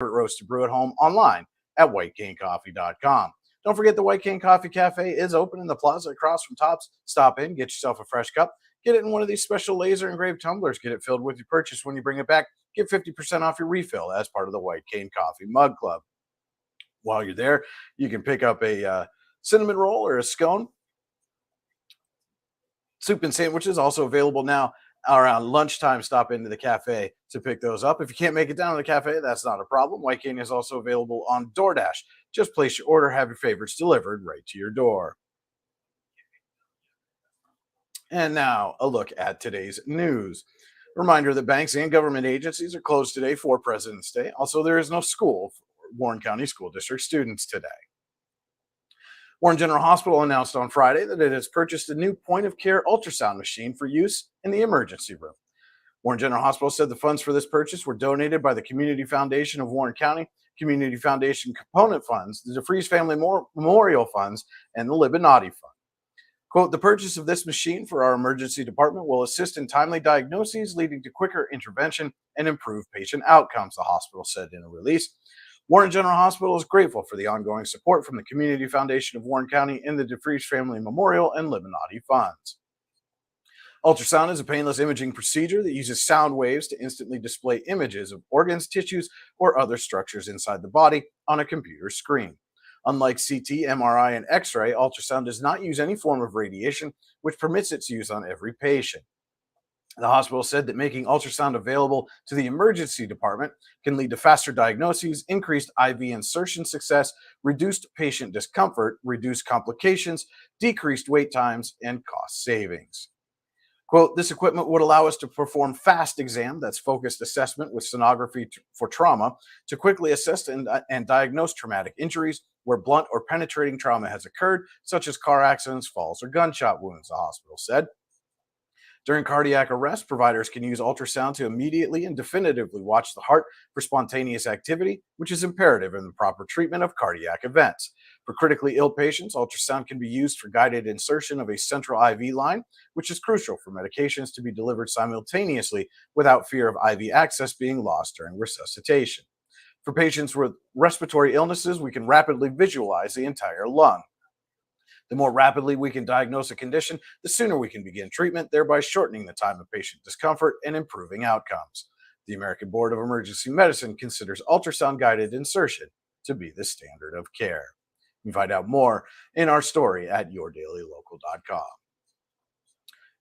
roast to brew at home online at whitecanecoffee.com. Don't forget the White Cane Coffee Cafe is open in the plaza across from Tops. Stop in, get yourself a fresh cup, get it in one of these special laser engraved tumblers, get it filled with your purchase. When you bring it back, get 50% off your refill as part of the White Cane Coffee Mug Club. While you're there, you can pick up a cinnamon roll or a scone. Soup and sandwiches also available now around lunchtime. Stop into the cafe to pick those up. If you can't make it down to the cafe, that's not a problem. White Cane is also available on DoorDash. Just place your order, have your favorites delivered right to your door. And now a look at today's news. Reminder that banks and government agencies are closed today for President's Day. Also, there is no school for Warren County School District students today. Warren General Hospital announced on Friday that it has purchased a new point-of-care ultrasound machine for use in the emergency room. Warren General Hospital said the funds for this purchase were donated by the Community Foundation of Warren County, Community Foundation component funds, the DeFreeze Family Memorial Funds, and the Libinati Fund. Quote, the purchase of this machine for our emergency department will assist in timely diagnoses, leading to quicker intervention and improved patient outcomes, the hospital said in a release. Warren General Hospital is grateful for the ongoing support from the Community Foundation of Warren County and the DeFreeze Family Memorial and Libinati Funds. Ultrasound is a painless imaging procedure that uses sound waves to instantly display images of organs, tissues, or other structures inside the body on a computer screen. Unlike CT, MRI, and X-ray, ultrasound does not use any form of radiation, which permits its use on every patient. The hospital said that making ultrasound available to the emergency department can lead to faster diagnoses, increased IV insertion success, reduced patient discomfort, reduced complications, decreased wait times, and cost savings. Quote, this equipment would allow us to perform fast exam, that's focused assessment with sonography for trauma, to quickly assess and diagnose traumatic injuries where blunt or penetrating trauma has occurred, such as car accidents, falls, or gunshot wounds, the hospital said. During cardiac arrest, providers can use ultrasound to immediately and definitively watch the heart for spontaneous activity, which is imperative in the proper treatment of cardiac events. For critically ill patients, ultrasound can be used for guided insertion of a central IV line, which is crucial for medications to be delivered simultaneously without fear of IV access being lost during resuscitation. For patients with respiratory illnesses, we can rapidly visualize the entire lung. The more rapidly we can diagnose a condition, the sooner we can begin treatment, thereby shortening the time of patient discomfort and improving outcomes. The American Board of Emergency Medicine considers ultrasound-guided insertion to be the standard of care. You can find out more in our story at yourdailylocal.com.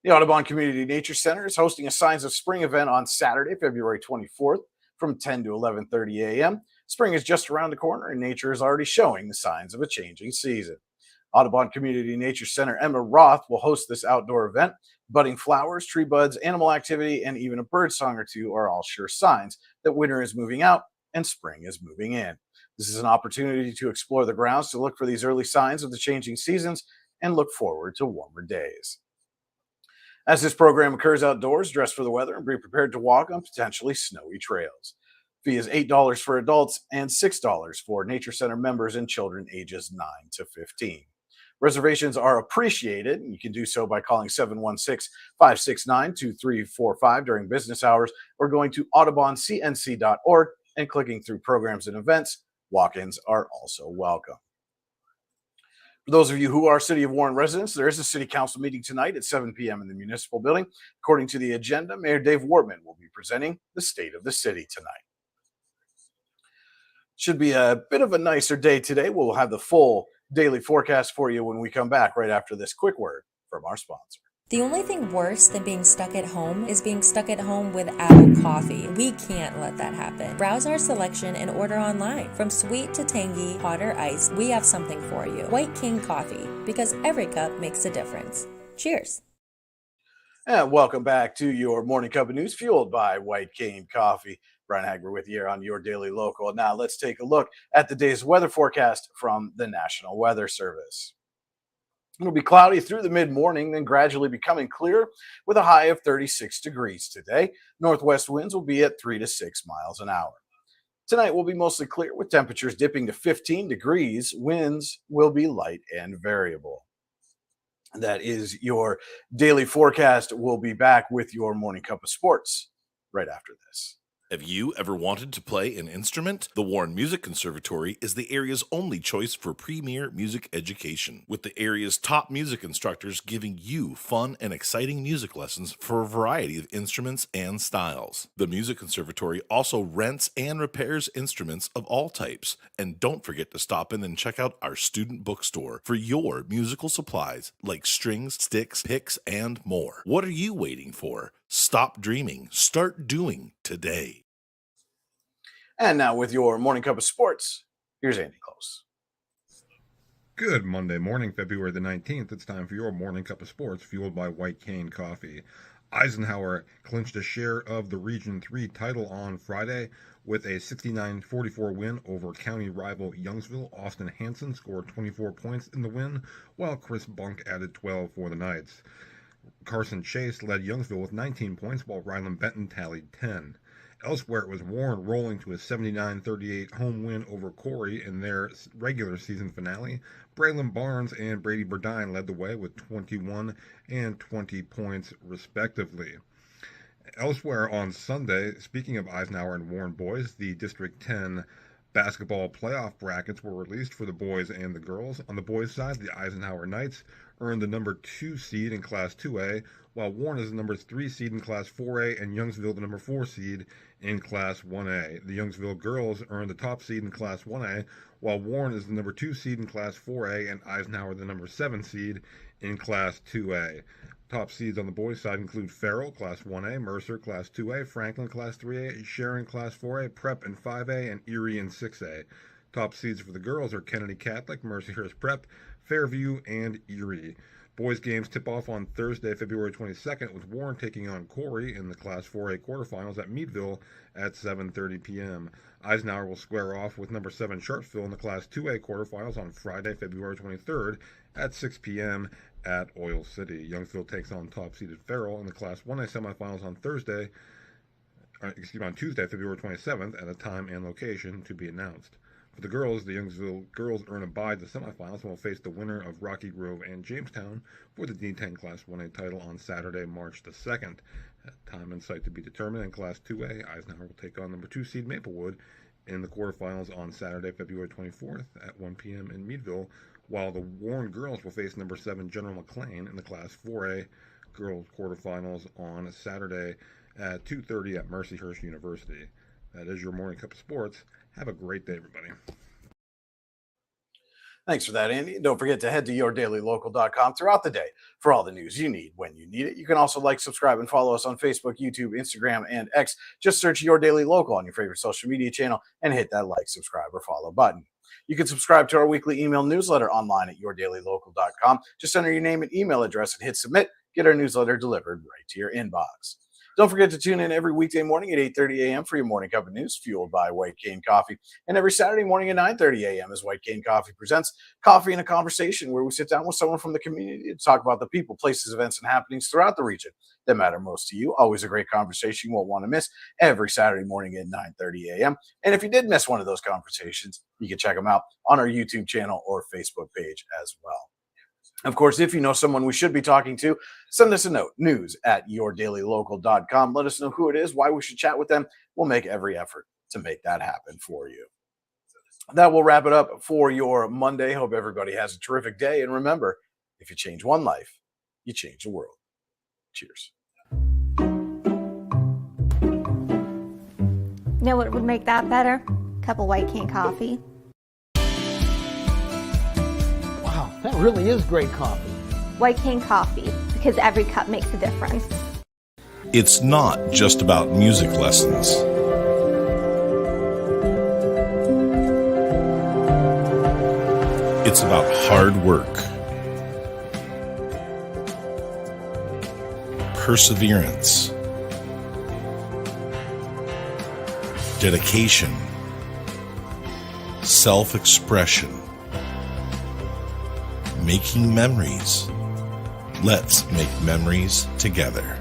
The Audubon Community Nature Center is hosting a Signs of Spring event on Saturday, February 24th from 10 to 11:30 a.m. Spring is just around the corner and nature is already showing the signs of a changing season. Audubon Community Nature Center Emma Roth will host this outdoor event. Budding flowers, tree buds, animal activity, and even a bird song or two are all sure signs that winter is moving out and spring is moving in. This is an opportunity to explore the grounds to look for these early signs of the changing seasons and look forward to warmer days. As this program occurs outdoors, dress for the weather and be prepared to walk on potentially snowy trails. Fee is $8 for adults and $6 for Nature Center members and children ages 9 to 15. Reservations are appreciated. You can do so by calling 716-569-2345 during business hours or going to audubоncnc.org and clicking through programs and events. Walk-ins are also welcome. For those of you who are City of Warren residents, there is a City Council meeting tonight at 7 p.m. in the Municipal Building. According to the agenda, Mayor Dave Wortman will be presenting the State of the City tonight. Should be a bit of a nicer day today. We'll have the full daily forecast for you when we come back right after this quick word from our sponsor. The only thing worse than being stuck at home is being stuck at home without coffee. We can't let that happen. Browse our selection and order online. From sweet to tangy, hot or iced, we have something for you. White Cane Coffee, because every cup makes a difference. Cheers. And welcome back to your Morning Cup of News, fueled by White Cane Coffee. Brian Hagler with you here on Your Daily Local. Now let's take a look at the day's weather forecast from the National Weather Service. It'll be cloudy through the mid-morning, then gradually becoming clear with a high of 36 degrees today. Northwest winds will be at 3 to 6 miles an hour. Tonight will be mostly clear with temperatures dipping to 15 degrees. Winds will be light and variable. That is your daily forecast. We'll be back with your Morning Cup of Sports right after this. Have you ever wanted to play an instrument? The Warren Music Conservatory is the area's only choice for premier music education, with the area's top music instructors giving you fun and exciting music lessons for a variety of instruments and styles. The Music Conservatory also rents and repairs instruments of all types. And don't forget to stop in and check out our student bookstore for your musical supplies like strings, sticks, picks, and more. What are you waiting for? Stop dreaming. Start doing today. And now with your morning cup of sports, here's Andy Close. Good Monday morning, February the 19th. It's time for your morning cup of sports, fueled by White Cane Coffee. Eisenhower clinched a share of the Region 3 title on Friday with a 69-44 win over county rival Youngsville. Austin Hanson scored 24 points in the win, while Chris Bunk added 12 for the Knights. Carson Chase led Youngsville with 19 points, while Ryland Benton tallied 10. Elsewhere, it was Warren rolling to a 79-38 home win over Corey in their regular season finale. Braylon Barnes and Brady Burdine led the way with 21 and 20 points, respectively. Elsewhere on Sunday, speaking of Eisenhower and Warren boys, the District 10 basketball playoff brackets were released for the boys and the girls. On the boys' side, the Eisenhower Knights earned the number 2 seed in Class 2A, while Warren is the number 3 seed in Class 4A and Youngsville the number 4 seed in Class 1A. The Youngsville girls earned the top seed in Class 1A, while Warren is the number 2 seed in Class 4A and Eisenhower the number 7 seed in Class 2A. Top seeds on the boys' side include Farrell, Class 1A, Mercer, Class 2A, Franklin, Class 3A, Sharon, Class 4A, Prep in 5A, and Erie in 6A. Top seeds for the girls are Kennedy Catholic, Mercyhurst Prep, Fairview, and Erie. Boys games tip off on Thursday, February 22nd, with Warren taking on Corey in the Class 4A quarterfinals at Meadville at 7:30 p.m. Eisenhower will square off with number 7 Sharpsville in the Class 2A quarterfinals on Friday, February 23rd at 6 p.m. at Oil City. Youngsville takes on top-seeded Farrell in the Class 1A semifinals on Tuesday, February 27th, at a time and location to be announced. For the girls, the Youngsville girls earn a bye to the semifinals and will face the winner of Rocky Grove and Jamestown for the D10 Class 1A title on Saturday, March the 2nd. Time and site to be determined. In Class 2A, Eisenhower will take on number 2 seed Maplewood in the quarterfinals on Saturday, February 24th at 1 p.m. in Meadville, while the Warren girls will face number 7 General McLean in the Class 4A girls quarterfinals on Saturday at 2:30 at Mercyhurst University. That is your morning cup of sports. Have a great day, everybody. Thanks for that, Andy. Don't forget to head to yourdailylocal.com throughout the day for all the news you need when you need it. You can also like, subscribe, and follow us on Facebook, YouTube, Instagram, and X. Just search Your Daily Local on your favorite social media channel and hit that like, subscribe, or follow button. You can subscribe to our weekly email newsletter online at yourdailylocal.com. Just enter your name and email address and hit submit. Get our newsletter delivered right to your inbox. Don't forget to tune in every weekday morning at 8:30 a.m. for your morning cup of news, fueled by White Cane Coffee. And every Saturday morning at 9:30 a.m. as White Cane Coffee presents Coffee in a Conversation, where we sit down with someone from the community to talk about the people, places, events, and happenings throughout the region that matter most to you. Always a great conversation you won't want to miss every Saturday morning at 9:30 a.m. And if you did miss one of those conversations, you can check them out on our YouTube channel or Facebook page as well. Of course, if you know someone we should be talking to, send us a note, news@yourdailylocal.com. Let us know who it is, why we should chat with them. We'll make every effort to make that happen for you. That will wrap it up for your Monday. Hope everybody has a terrific day. And remember, if you change one life, you change the world. Cheers. You know what would make that better? A cup of White Cane Coffee. Wow, that really is great coffee. White Cane Coffee, because every cup makes a difference. It's not just about music lessons. It's about hard work, perseverance, dedication, self-expression, making memories. Let's make memories together.